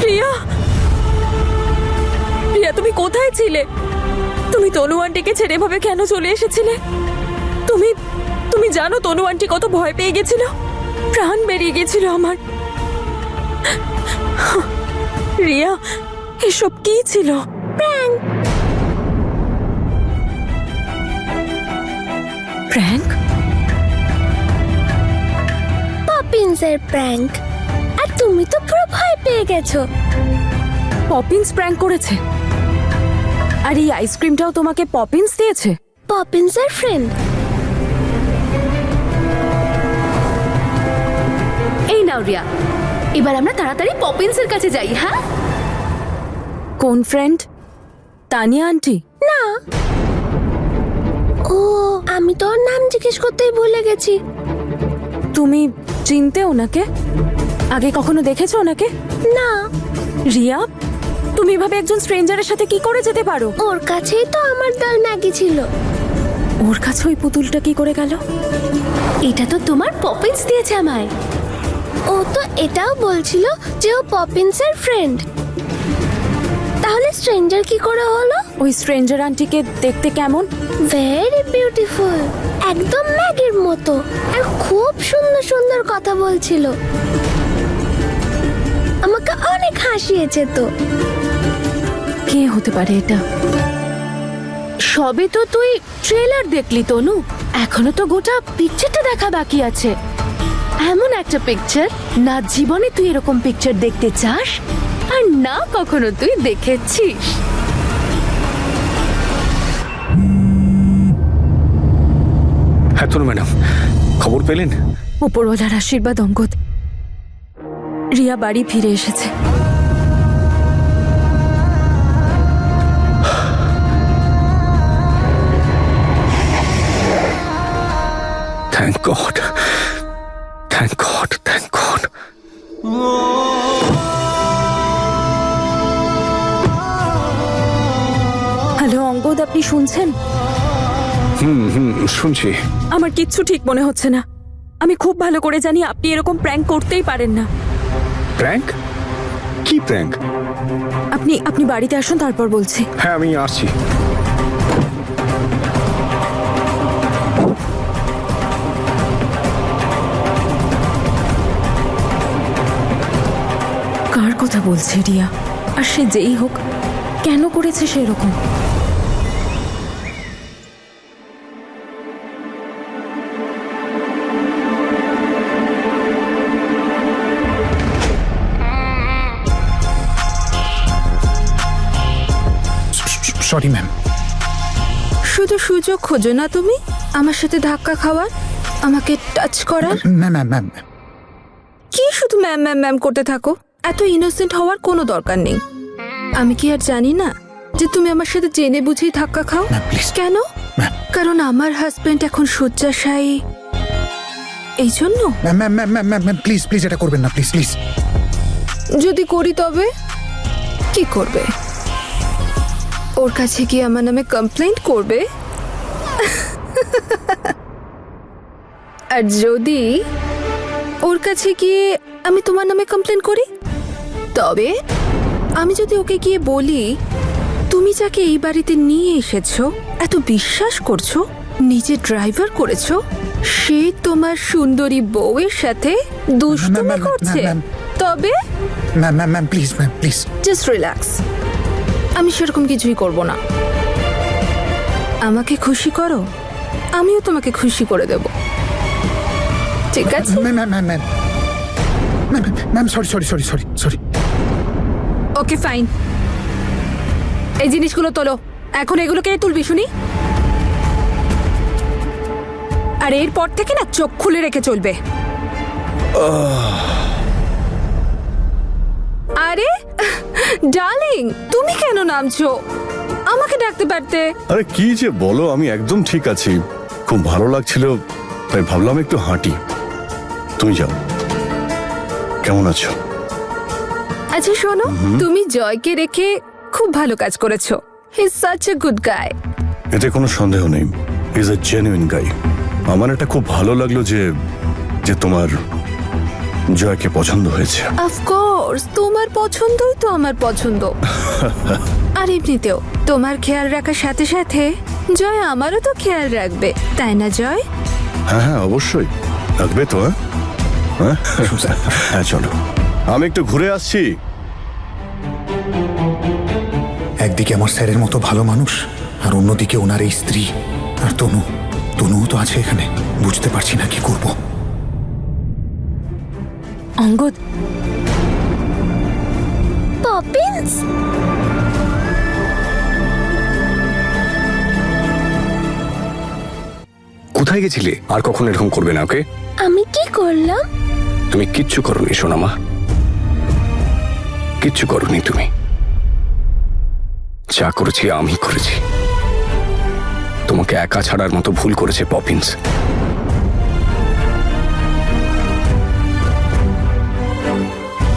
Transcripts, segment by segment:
রিয়া, রিয়া তুমি কোথায় ছিলে? তুমি তনু আন্টিকে ছেড়ে এভাবে কেন চলে এসেছিলে? তুমি তুমি জানো তনু আন্টি কত ভয় পেয়ে গেছিল, প্রাণ বেরিয়ে গেছিল আমার। রিয়া, এসব কি ছিল? প্র্যাঙ্ক। প্র্যাঙ্ক? পপিন্সের প্র্যাঙ্ক। আর তুমি তো পুরো ভয় পেয়ে গেছো। পপিন্স প্র্যাঙ্ক করেছে? আর এই আইসক্রিমটাও তোমাকে পপিন্স দিয়েছে? পপিন্সের ফ্রেন্ড। এই নাও রিয়া, এবার আমরা তাড়াতাড়ি পপিন্সের কাছে যাই। হ্যাঁ, কোন ফ্রেন্ড? তানিয়া আন্টি? না, ও আমি তো ওর নাম জিজ্ঞেস করতেই ভুলে গেছি। তুমি চিনতে ওনাকে? আগে কখনো দেখেছো ওনাকে? না। রিয়া, তুমি এভাবে একজন স্ট্রেঞ্জারের সাথে কি করে যেতে পারো? ওর কাছেই তো আমার দল ম্যাগি ছিল। ওর কাছে ওই পুতুলটা কি করে গেল? এটা তো তোমার পপিন্স দিয়েছে আমায়। ও তো এটাও বলছিল যে ও পপিন্সের ফ্রেন্ড। তাহলে স্ট্রেঞ্জার কি করে হলো? ওই স্ট্রেঞ্জার আন্টিকে দেখতে কেমন? ভেরি বিউটিফুল, একদম ম্যাগির মতো, আর খুব সুন্দর সুন্দর কথা বলছিল। আমাকে অনেক হাসিয়েছে। তো কে হতে পারে এটা? সবে তো তুই ট্রেলার দেখলি তনু, এখনো তো গোটা পিকচারটা দেখা বাকি আছে। এমন একটা পিকচার, না জীবনে তুই এরকম পিকচার দেখতে চাস, আর না কখনো তুই দেখেছিস। হ্যাঁ তনু ম্যাডাম, খবর পেলেন? উপরওয়ালার আশীর্বাদ অঙ্গদ, রিয়া বাড়ি ফিরে এসেছে। Thank god, thank god, thank god. Hello Angad, আপনি শুনছেন? শুনছি। আমার কিচ্ছু ঠিক মনে হচ্ছে না। আমি খুব ভালো করে জানি আপনি এরকম প্র্যাঙ্ক করতেই পারেন না। প্র্যাঙ্ক? কি প্র্যাঙ্ক? আপনি বাড়িতে আসুন, তারপর বলছি। হ্যাঁ আমি আসছি। কার কথা বলছে রিয়া? আর সে যেই হোক, কেন করেছে সেরকম? Sorry ma'am. শুধু সুযোগ খোঁজো না তুমি আমার সাথে ধাক্কা খাওয়ার, আমাকে টাচ করার। ম্যাম ম্যাম, কি শুধু ম্যাম ম্যাম ম্যাম করতে থাকো? এত ইনোসেন্ট হওয়ার কোনো দরকার নেই। আমি কি আর জানি না যে তুমি আমার সাথে জেনে বুঝেই ধাক্কা খাও? কেন? কারণ আমার হাজবেন্ড এখন শয্যাশায়ী, এই জন্য। Ma'am ma'am ma'am ma'am ma'am please please এটা করবেন না, প্লিজ প্লিজ। যদি করি তবে কি করবে? ওর কাছে কি আমার নামে কমপ্লেইন্ট করবে? আর যদি ওর কাছে গিয়ে আমি তোমার নামে কমপ্লেন করি, তবে আমি যদি ওকে গিয়ে বলি তুমি যাকে এই বাড়িতে নিয়ে এসেছো, এত বিশ্বাস করছো, নিজে ড্রাইভার করেছো, সে তোমার সুন্দরী বউয়ের সাথে দুষ্টুমি করছে, তবে ma'am ma'am ma'am please ma'am please just relax. আমি সেরকম কিছুই করব না। আমাকে খুশি করো, আমিও তোমাকে খুশি করে দেব, ঠিক আছে? Ma'am ma'am ma'am ma'am ma'am ma'am sorry sorry sorry sorry sorry. Okay fine, এই জিনিসগুলো তোলো। এখন এগুলো কে তুলবি শুনি? আর এরপর থেকে না চোখ খুলে রেখে চলবে। আরে ডার্লিং, তুমি কেন নামছো? আমাকে ডাকতে পারতে। আরে কি যে বলো, আমি একদম ঠিক আছি, খুব ভালো লাগছিল, তাই ভাবলাম একটু হাঁটি। তুমি যাও। কেমন আছো? আচ্ছা শোনো, তুমি জয়কে রেখে খুব ভালো কাজ করেছো। He is such a good guy. এতে কোনো সন্দেহ নেই, ইজ এ জেনুইন গাই। আমার এটা খুব ভালো লাগলো যে যে তোমার জয়কে পছন্দ হয়েছে। অফকোর্স তোমার পছন্দই তো আমার পছন্দ। আর এমনিতেও তোমার খেয়াল রাখার সাথে সাথে জয় আমারও তো খেয়াল রাখবে, তাই না জয়? হ্যাঁ হ্যাঁ অবশ্যই রাখবে তো। হ্যাঁ হ্যাঁ চলো, আমি একটু ঘুরে আসছি। একদিকে আমার স্যারের মতো ভালো মানুষ, আর অন্যদিকে ওনার এই স্ত্রী আর তনুও তো আছে এখানে। বুঝতে পারছি না কি করব। অঙ্গদ, পপিন্স, কোথায় গেছিলে? আর কখন এরকম করবে না, ওকে? আমি কি করলাম? তুমি কিচ্ছু করোনি সোনামা, কিচ্ছু করোনি তুমি। যা করেছি আমি করেছি। তোমাকে একা ছাড়ার মতো ভুল করেছে পপিন্স।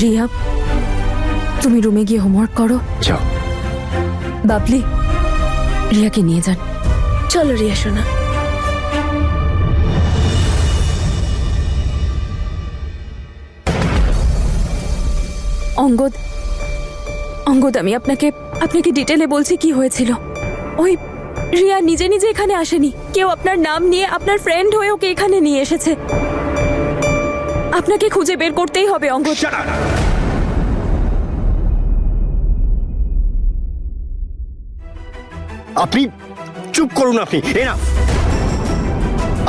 রিয়া, তুমি রুমে গিয়ে হোমওয়ার্ক করো। যাও। বাবলি, রিয়াকে নিয়ে যান। চলো রিয়া শোনা। অঙ্গদ, অঙ্গদ, আমি আপনাকে ডিটেলে বলছি কি হয়েছিল। ওই রিয়া নিজে নিজে এখানে আসেনি, কেউ আপনার নাম নিয়ে আপনার ফ্রেন্ড হয়ে ওকে এখানে নিয়ে এসেছে। আপনাকে খুঁজে বের করতেই হবে অঙ্গদ। আপনি চুপ করুন। আপনি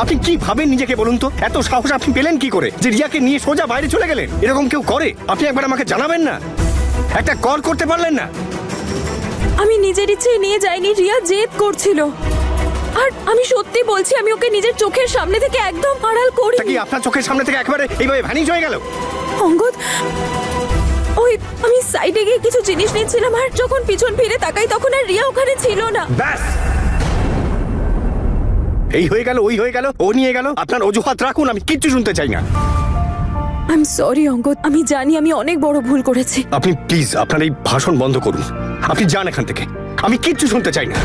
আপনি কি ভাবেন নিজেকে বলুন তো? এত সাহস আপনি পেলেন কি করে যে রিয়াকে নিয়ে সোজা বাইরে চলে গেলেন? এরকম কেউ করে? আপনি একবার আমাকে জানাবেন না? একটা কল করতে পারলেন না? আমি নিজের ইচ্ছে নিয়ে যাইনি, রিয়া জেদ করছিল। আর আমি সত্যি বলছি, আমি ওকে নিজের চোখের সামনে থেকে একদম আড়াল করি। কি আপনার চোখের সামনে থেকে একেবারে এইভাবে ভ্যানিশ হয়ে গেল? অঙ্গদ, ওই আমি সাইডে গিয়ে কিছু জিনিস নিচ্ছিলাম, আর যখন পিছন ফিরে তাকাই তখন আর রিয়া ওখানে ছিল না। ব্যাস, এই হয়ে গেল, ওই হয়ে গেল, ও নিয়ে গেল। আপনার অজুহাত রাখুন, আমি কিচ্ছু শুনতে চাই না। আই এম সরি অঙ্গদ, আমি জানি আমি অনেক বড় ভুল করেছি। আপনি প্লিজ আপনার এই ভাষণ বন্ধ করুন। আপনি যান এখান থেকে, আমি কিচ্ছু শুনতে চাই না।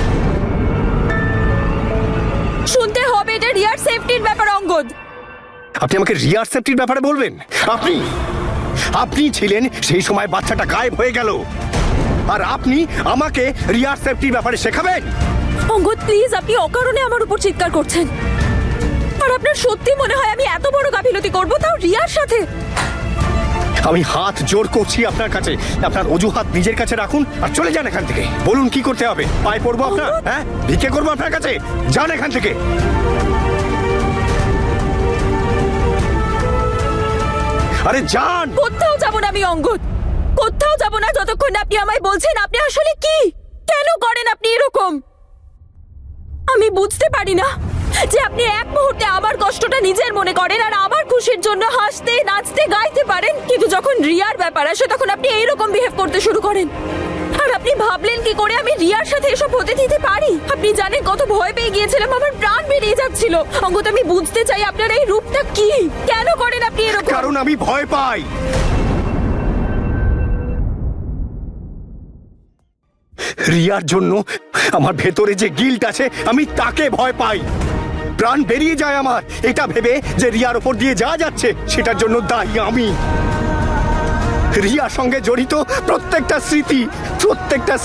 শুনতে হবে, এটা রিয়ার সেফটির ব্যাপার অঙ্গদ। আপনি আমাকে রিয়ার সেফটির ব্যাপারে বলবেন? আপনি ছিলেন সেই সময় বাচ্চাটা গায়েব হয়ে গেল, আর আপনি আমাকে রিয়ার সেফটির ব্যাপারে শেখাবেন? অঙ্গদ প্লিজ, আপনি অকারণে আমার উপর চিৎকার করছেন। আর আপনার সত্যি মনে হয় আমি এত বড় গাফিলতি করব, তাও রিয়ার সাথে? আমি হাত জোর করছি আপনার কাছে, আপনার অজুহাত নিজের কাছে রাখুন আর চলে যান এখান থেকে। বলুন কি করতে হবে? পায়ে পড়বো আপনার? হ্যাঁ, ভিক্ষে করবো আপনার কাছে? যান এখান থেকে। আরে যান। কোথাও যাব না আমি অঙ্গদ, কোথাও যাব না যতক্ষণ না আপনি আমায় বলছেন আপনি আসলে কি, কেন করেন আপনি এরকম। আমি বুঝতে পারি না যে আপনি এক মুহূর্তে আমার কষ্টটা নিজের মনে করেন আর আমার খুশির জন্য হাসতে নাচতে গাইতে পারেন, কিন্তু যখন রিয়ার ব্যাপার আসে তখন আপনি এইরকম বিহেভ করতে শুরু করেন। আর আপনি ভাবলেন কি করে আমি রিয়ার সাথে এসব হতে দিতে পারি? আপনি জানেন কত ভয় পেয়ে গিয়েছিলাম, আমার প্রাণ বেরিয়ে যাচ্ছিল। অঙ্গদ, আমি বুঝতে চাই আপনার এই রূপটা কি, কেন করেন আপনি এরকম? কারণ আমি ভয় পাই। রিয়ার জন্য আমার ভেতরে যে গিল্ট আছে, আমি তাকে ভয় পাই। প্রাণ বেরিয়ে যায় আমার এটা ভেবে যে রিয়ার ওপর দিয়ে যা যাচ্ছে সেটার জন্য দায়ী আমি। রিয়ার সঙ্গে জড়িত প্রত্যেকটা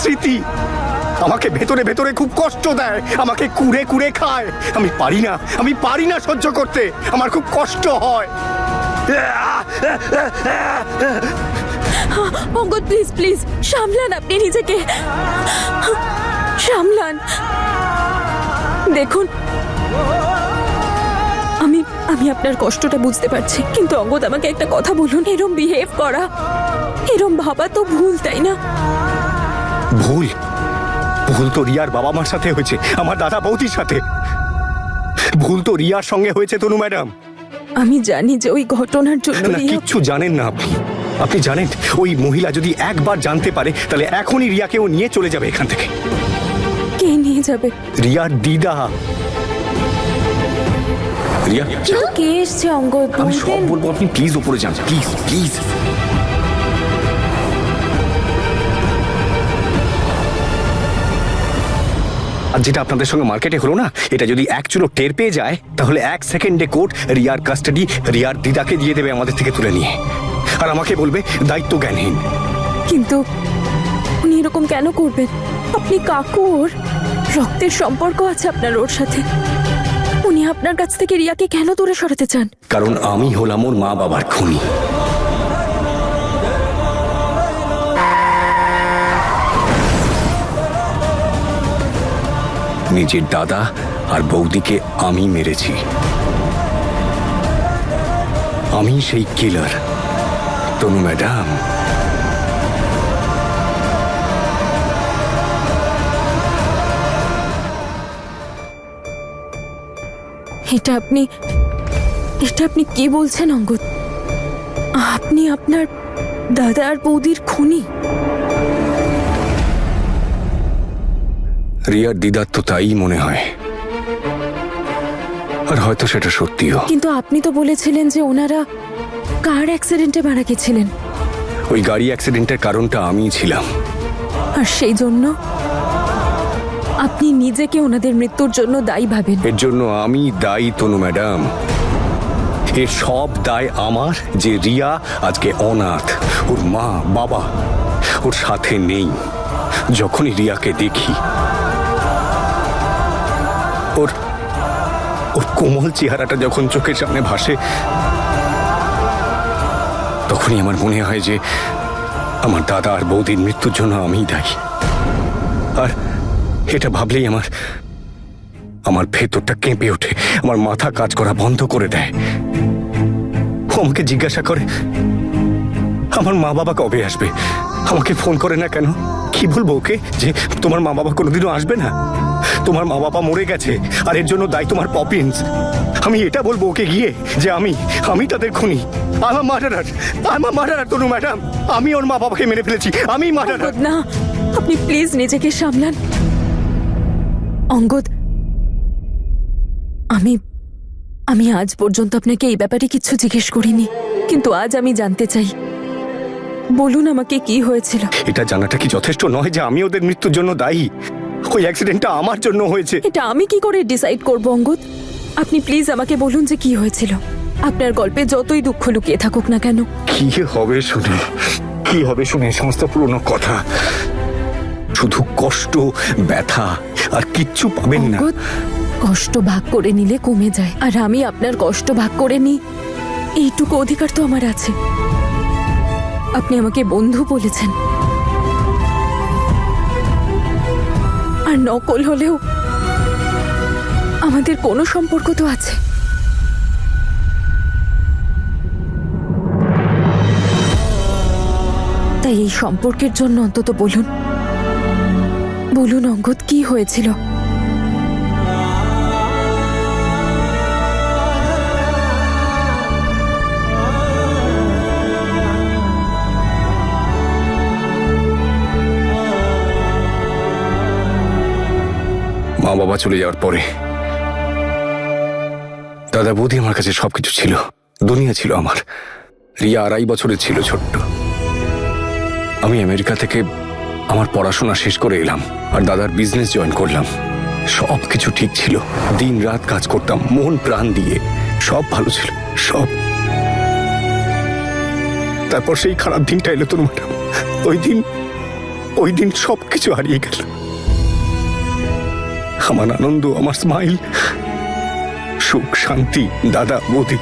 স্মৃতি আমাকে ভেতরে ভেতরে খুব কষ্ট দেয়, আমাকে কুড়ে কুড়ে খায়। আমি পারি না সহ্য করতে, আমার খুব কষ্ট হয়। অঙ্গদ প্লিজ প্লিজ সামলান, আপনি নিজেকে সামলান। দেখুন, আমি আপনার কষ্টটা বুঝতে পারছি, কিন্তু অঙ্গদ আমাকে একটা কথা বলুন, এরম বিহেভ করা, এরম ভাবা তো ভুল, তাই না? ভুল তো রিয়ার বাবা মার সাথে হয়েছে, আমার দাদা বৌদির সাথে। ভুল তো রিয়ার সঙ্গে হয়েছে তনু ম্যাডাম। আমি জানি যে ওই ঘটনার জন্য না, কিচ্ছু জানেন না আপনি জানেন ওই মহিলা যদি একবার জানতে পারে তাহলে এখনই রিয়াকেও নিয়ে চলে যাবে এখান থেকে। কে নিয়ে যাবে? রিয়ার দিদা। রিয়া, কে এসছে অঙ্গদ? আমি সব বলবো, আপনি প্লিজ উপরে যান, প্লিজ প্লিজ। আর যেটা আপনাদের সঙ্গে মার্কেটে হলো না, এটা যদি এক চুলো টের পেয়ে যায় তাহলে 1 সেকেন্ডে কোর্ট রিয়ার কাস্টাডি রিয়ার দিদাকে দিয়ে দেবে আমাদের থেকে তুলে নিয়ে, আর আমাকে বলবে দায়িত্ব জ্ঞানহীন। কিন্তু উনি এরকম কেন করবেন? আপনি কাকু, ওর রক্তের সম্পর্ক আছে আপনার ওর সাথে। উনি আপনার কাছ থেকে রিয়াকে কেন দূরে সরাতে চান? কারণ আমি হলাম ওর মা বাবার খুনি। নিজের দাদা আর বৌদিকে আমি মেরেছি। আমি সেই কিলার। তনু ম্যাডাম, এটা আপনি কি বলছেন অঙ্গদ? আপনি আপনার দাদা আর বৌদির খুনি? রিয়ার দিদার তো তাই মনে হয়, আর হয়তো সেটা সত্যিও। কিন্তু আপনি তো বলেছিলেন যে ওনারা কার অ্যাক্সিডেন্টে মারা গেছিলেন, ওই গাড়ি অ্যাক্সিডেন্টের কারণটা আমিই ছিলাম। আর সেই জন্য আপনি নিজেকে ওনাদের মৃত্যুর জন্য দায়ী ভাবেন। এর জন্য আমি দায়ী তনু ম্যাডাম। এর সব দায় আমার যে রিয়া আজকে অনাথ, ওর মা বাবা ওর সাথে নেই। যখনই রিয়াকে দেখি, ওর কোমল চেহারাটা যখন চোখের সামনে ভাসে, তখনই আমার মনে হয় যে আমার দাদা আর বৌদির মৃত্যুর জন্য আমিই দায়ী। আর এটা ভাবলেই আমার ভেতরটা কেঁপে ওঠে, আমার মাথা কাজ করা বন্ধ করে দেয়। ও আমাকে জিজ্ঞাসা করে আমার মা বাবা কবে আসবে। আমাকে ফোন করে না কেন? কি বলবো ওকে? যে তোমার মা বাবা কোনোদিনও আসবে না, তোমার মা বাবা মরে গেছে আর এর জন্য দায়ী তোমার পপিন্স। আমি এটা বলবো ওকে গিয়ে যে আমি তাদের খুনি, আমার মার্ডারার তনু ম্যাডাম। আমি ওর মা বাবাকে মেরে ফেলেছি, আমি মার্ডারার। অঙ্গদ না, আপনি প্লিজ নিজেকে সামলান। অঙ্গদ, আমি আজ পর্যন্ত আপনাকে এই ব্যাপারে কিছু জিজ্ঞেস করিনি, কিন্তু আজ আমি জানতে চাই। বলুন আমাকে কি হয়েছিল। এটা জানাটা কি যথেষ্ট নয় যে আমি ওদের মৃত্যুর জন্য দায়ী? ওই অ্যাক্সিডেন্টটা আমার জন্য হয়েছে। এটা আমি কি করে ডিসাইড করব অঙ্গদ? আপনি প্লিজ আমাকে বলুন যে কি হয়েছিল। আপনার গল্পে যতই দুঃখ লুকিয়ে থাকুক না কেন। কি হবে শুনে সমস্ত পুরনো কথা, শুধু কষ্ট ব্যথা আর কিচ্ছু পাবেন না। অঙ্গদ, কষ্ট ভাগ করে নিলে কমে যায়, আর আমি আপনার কষ্ট ভাগ করে নিই এইটুকু অধিকার তো আমার আছে। আপনি আমাকে বন্ধু বলেছেন, আর নকল হলেও আমাদের কোনো সম্পর্ক তো আছে। তাই এই সম্পর্কের জন্য অন্তত বলুন অঙ্গদ কি হয়েছিল। মা বাবা চলে যাওয়ার পরে দাদা বৌদি আমার কাছে সবকিছু ছিল, দুনিয়া ছিল আমার। রিয়া 2.5 বছরের ছিল, ছোট্ট। আমি আমেরিকা থেকে আমার পড়াশোনা শেষ করে এলাম আর দাদার বিজনেস জয়েন করলাম। সবকিছু ঠিক ছিল, দিন রাত কাজ করতাম মন প্রাণ দিয়ে, সব ভালো ছিল সব। তারপর সেই খারাপ দিনটা এলো তনু ম্যাডাম। ওই দিন সবকিছু হারিয়ে গেল। আমার আনন্দ, আমার স্মাইল, সুখ শান্তি, দাদা বৌদি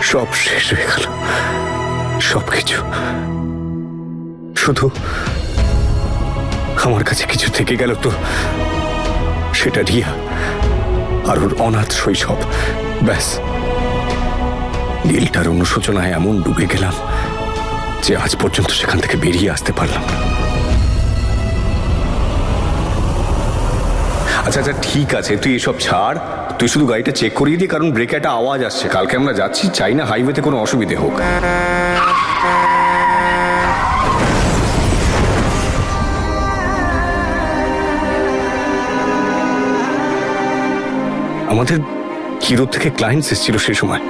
সব শেষ হয়ে গেল। সবকিছু। শুধু আমার কাছে কিছু থেকে গেল তো সেটা রিয়া আর ওর অনাথ শৈশব। ব্যাস, দিলটার অনুশোচনায় এমন ডুবে গেলাম যে আজ পর্যন্ত সেখান থেকে বেরিয়ে আসতে পারলাম না। আচ্ছা ঠিক আছে, তুই এসব ছাড়। তুই শুধু গাড়িটা চেক করিয়ে দিই, কারণ ব্রেকে একটা আওয়াজ আসছে। কালকে আমরা যাচ্ছি, চাই না হাইওয়েতে কোনো অসুবিধে হোক। আমাদের কিরোর থেকে ক্লায়েন্টস এসেছিল সে সময়।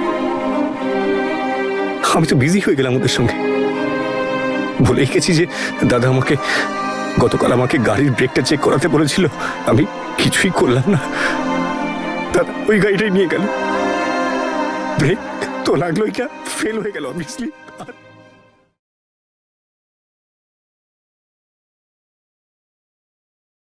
আমি তো বিজি হয়ে গেলাম ওদের সঙ্গে। ভুলেই গেছি যে দাদা আমাকে গতকাল আমাকে গাড়ির ব্রেকটা চেক করাতে বলেছিল, আমি কিছুই করলাম না। দাদা ওই গাড়িটাই নিয়ে গেল, ব্রেক তো লাগলো, এটা ফেল হয়ে গেল অবভিয়াসলি।